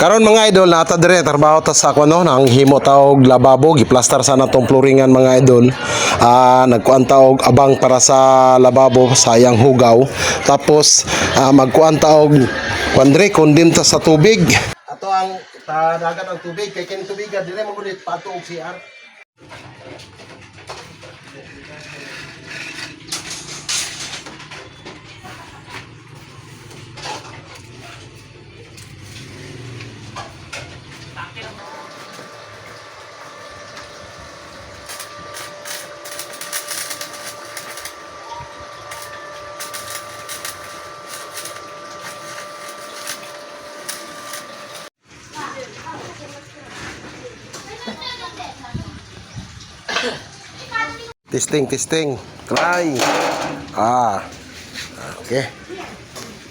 Karon mga idol, nata dire trabaho ta sa kuno nang himo ta og lababo, giplastar sana tong floringan mga idol. Nagkuan ta og abang para sa lababo sayang hugaw. Tapos magkuan ta og kuandre kundim ta sa tubig. Ato ang dagat ang tubig kay kini tubig dire magulit pato og CR. Testing. Try. Okay.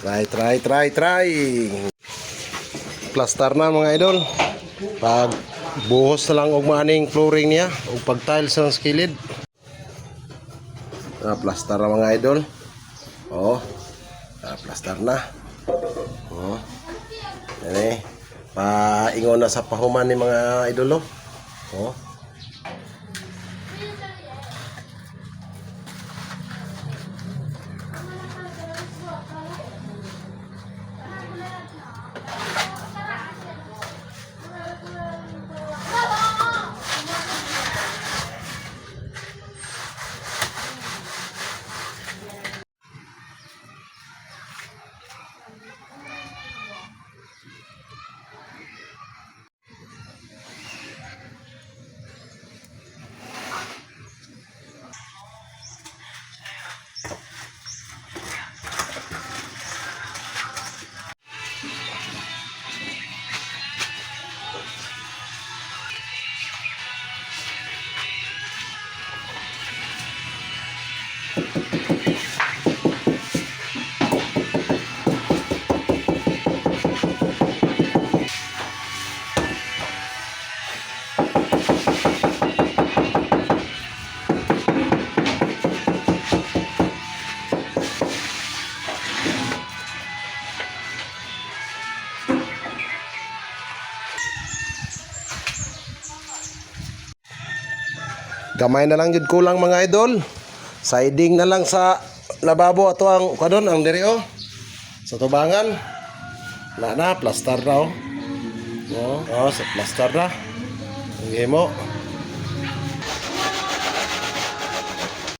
Try. Plaster na mga idol. Pag buhos na lang og maning flooring niya og pag tiles sa skilid. Plaster na mga idol. Plaster na. Ini paingon na sa pahuman ni mga idol. Gamay na lang jud kulang mga idol. Siding na lang sa lababo ato ang kadon ang diri sa tubangan. Na plaster na sa plaster na. Himo.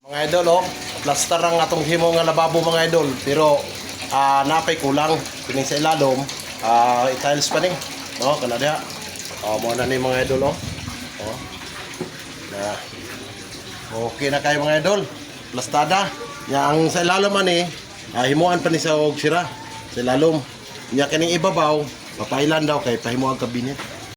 Mga idol plaster ang atong himo nga lababo mga idol, pero napay kulang kini sa ilalom. I-tiles pa ni. Kana diha. Mo na ni mga idol Okay na kayo mga idol. Plastada. Yang sa ilalom ani, himuan pa ni sa og sira. Sa ilalom. Nya kining ibabaw, papailan daw kay pahimuan kabinet.